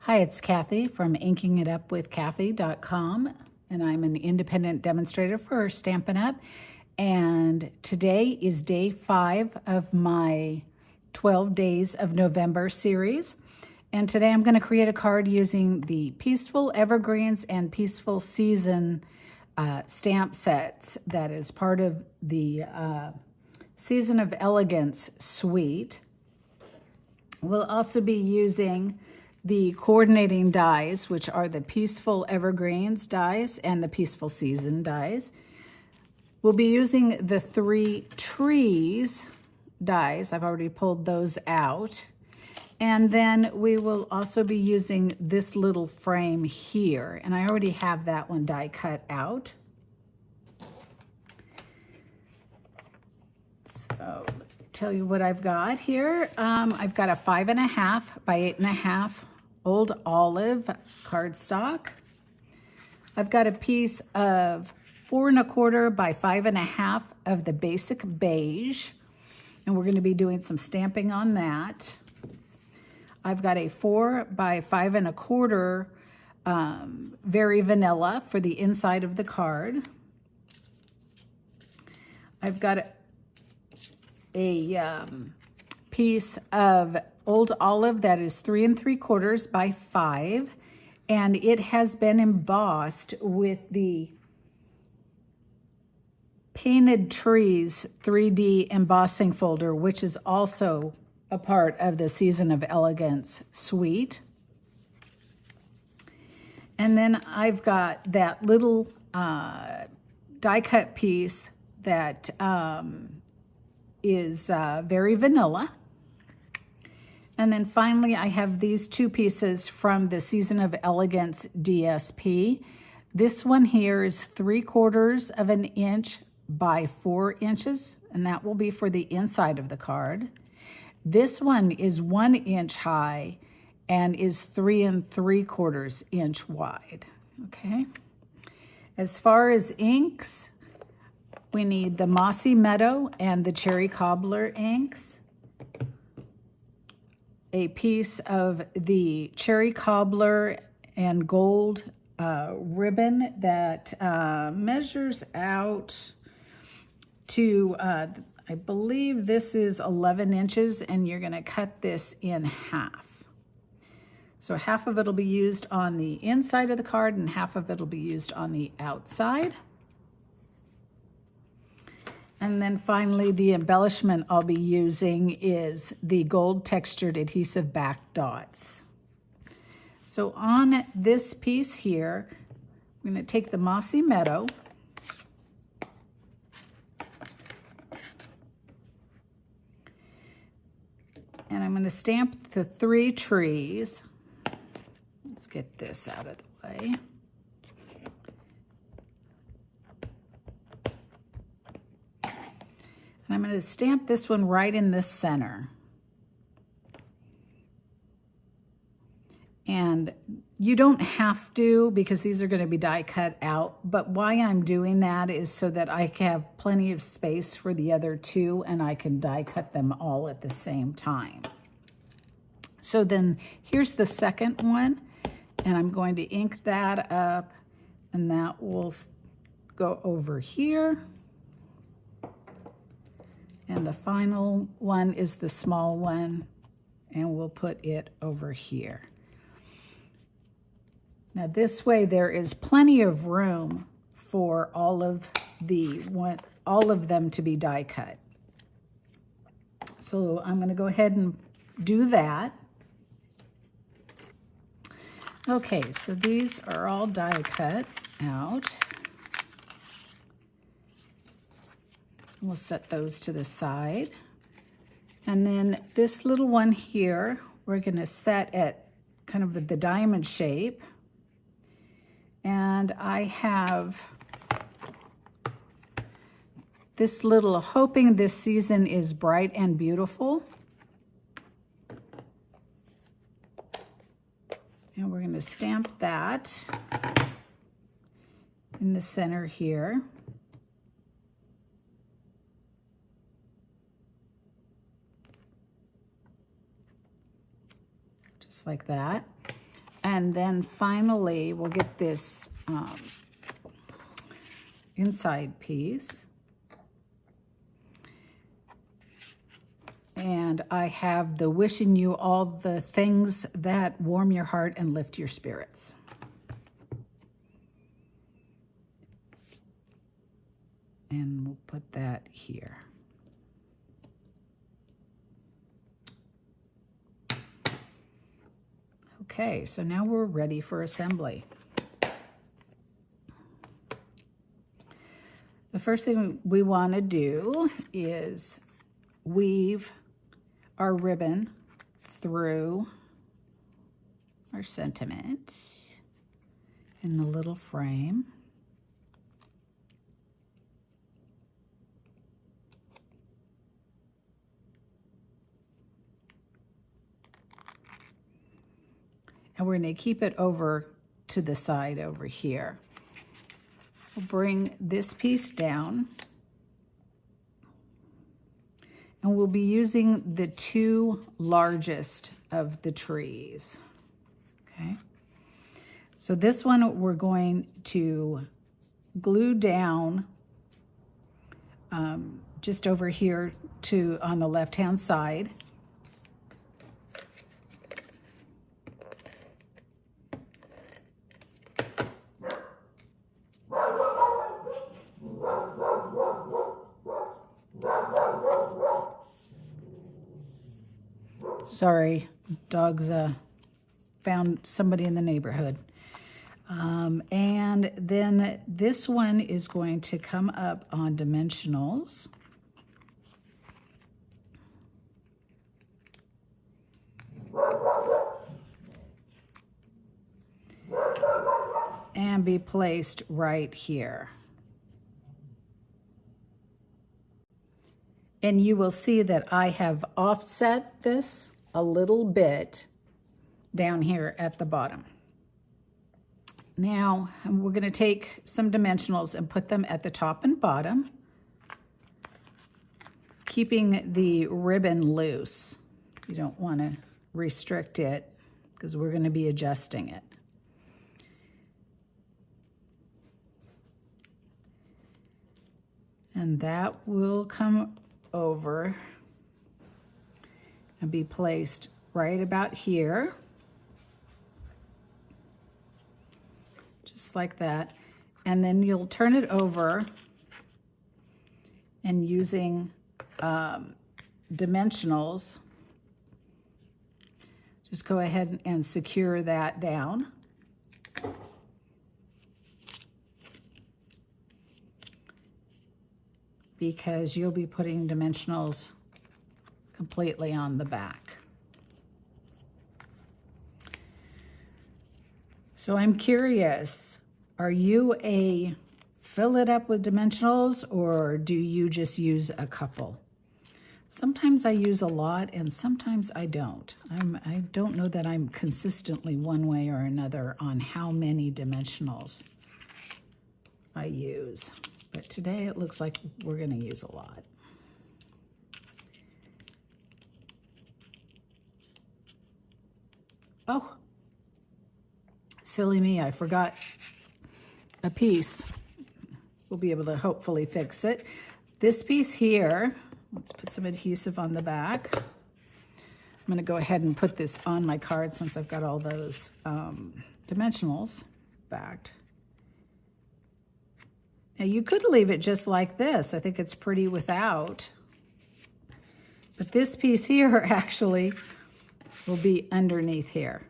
Hi, it's Cathy from inkingitupwithcathy.com, and I'm an independent demonstrator for Stampin' Up. And today is day 5 of my 12 Days of November series. And today I'm going to create a card using the Peaceful Evergreens and Peaceful Season stamp sets that is part of the Season of Elegance suite. We'll also be using the coordinating dies, which are the Peaceful Evergreens dies and the Peaceful Season dies. We'll be using the 3 trees dies. I've already pulled those out. And then we will also be using this little frame here. And I already have that one die cut out. So tell you what I've got here. I've got a 5.5 by 8.5 old olive cardstock. I've got a piece of 4.25 by 5.5 of the basic beige, and we're going to be doing some stamping on that. I've got a 4 by 5.25 very vanilla for the inside of the card. I've got a piece of old olive that is 3 3/4 by 5, and it has been embossed with the Painted Trees 3D embossing folder, which is also a part of the Season of Elegance suite. And then I've got that little die cut piece that is very vanilla. And then finally, I have these 2 pieces from the Season of Elegance DSP. This one here is 3/4 of an inch by 4 inches, and that will be for the inside of the card. This one is 1 inch high and is 3 3/4 inch wide. Okay. As far as inks, we need the Mossy Meadow and the Cherry Cobbler inks. A piece of the Cherry Cobbler and gold ribbon that measures out to, I believe this is 11 inches, and you're going to cut this in half. So half of it will be used on the inside of the card and half of it will be used on the outside. And then finally, the embellishment I'll be using is the gold textured adhesive back dots. So on this piece here, I'm going to take the Mossy Meadow, and I'm going to stamp the 3 trees. Let's get this out of the way. And I'm going to stamp this one right in the center. And you don't have to, because these are going to be die cut out, but why I'm doing that is so that I have plenty of space for the other 2 and I can die cut them all at the same time. So then here's the second one, and I'm going to ink that up, and that will go over here. And the final one is the small one, and we'll put it over here. Now this way there is plenty of room for all of them to be die cut. So I'm going to go ahead and do that. Okay, so these are all die cut out. We'll set those to the side. And then this little one here, we're going to set at kind of the diamond shape. And I have this little, hoping this season is bright and beautiful. And we're going to stamp that in the center here. Just like that. And then finally, we'll get this inside piece. And I have the wishing you all the things that warm your heart and lift your spirits. And we'll put that here. Okay, so now we're ready for assembly. The first thing we want to do is weave our ribbon through our sentiment in the little frame. And we're going to keep it over to the side over here. We'll bring this piece down. And we'll be using the two largest of the trees. Okay. So this one we're going to glue down just over here on the left-hand side. Sorry, dogs found somebody in the neighborhood. And then this one is going to come up on dimensionals. And be placed right here. And you will see that I have offset this a little bit down here at the bottom. Now we're going to take some dimensionals and put them at the top and bottom, keeping the ribbon loose. You don't want to restrict it because we're going to be adjusting it. And that will come over and be placed right about here, just like that. And then you'll turn it over and using dimensionals, just go ahead and secure that down. Because you'll be putting dimensionals completely on the back. So I'm curious, are you a fill it up with dimensionals or do you just use a couple? Sometimes I use a lot and sometimes I don't. I don't know that I'm consistently one way or another on how many dimensionals I use. But today it looks like we're going to use a lot. Oh, silly me, I forgot a piece. We'll be able to hopefully fix it. This piece here, let's put some adhesive on the back. I'm going to go ahead and put this on my card since I've got all those dimensionals backed. Now you could leave it just like this. I think it's pretty without. But this piece here actually will be underneath here.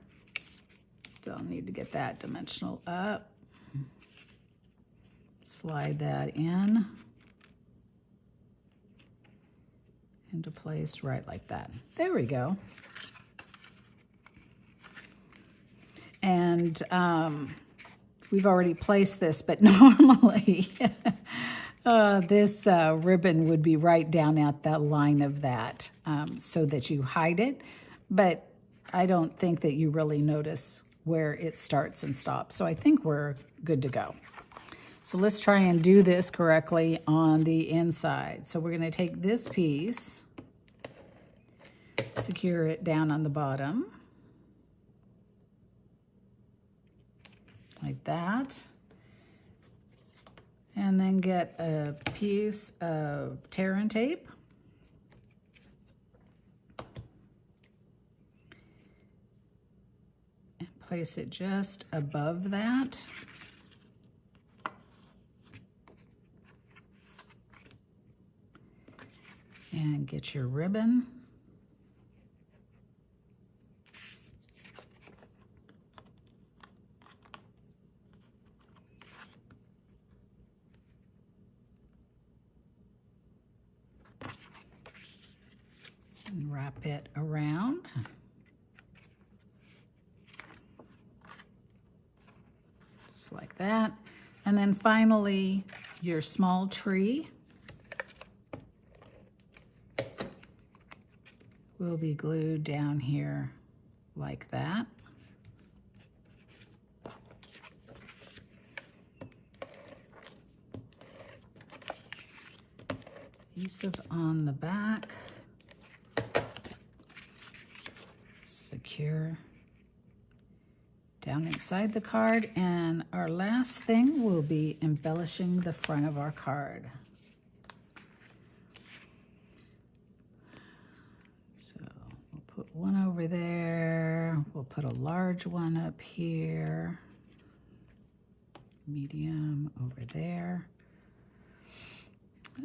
So I'll need to get that dimensional up. Slide that in into place right like that. There we go. And we've already placed this, but normally this ribbon would be right down at that line of that so that you hide it. But I don't think that you really notice where it starts and stops. So I think we're good to go. So let's try and do this correctly on the inside. So we're going to take this piece, secure it down on the bottom. of that. And then get a piece of tear and tape. And place it just above that. And get your ribbon. And wrap it around. Just like that. And then finally, your small tree will be glued down here like that. Adhesive on the back. Secure down inside the card, and our last thing will be embellishing the front of our card. So we'll put one over there, we'll put a large one up here, medium over there.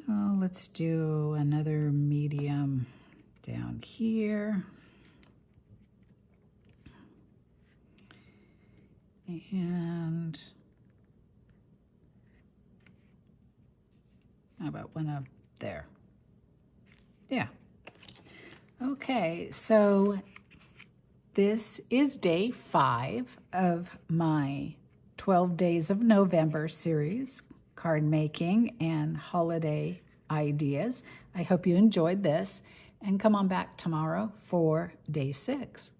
Oh, let's do another medium down here. And how about one up there? Yeah. Okay, so this is day 5 of my 12 Days of November series, card making and holiday ideas. I hope you enjoyed this, and come on back tomorrow for day 6.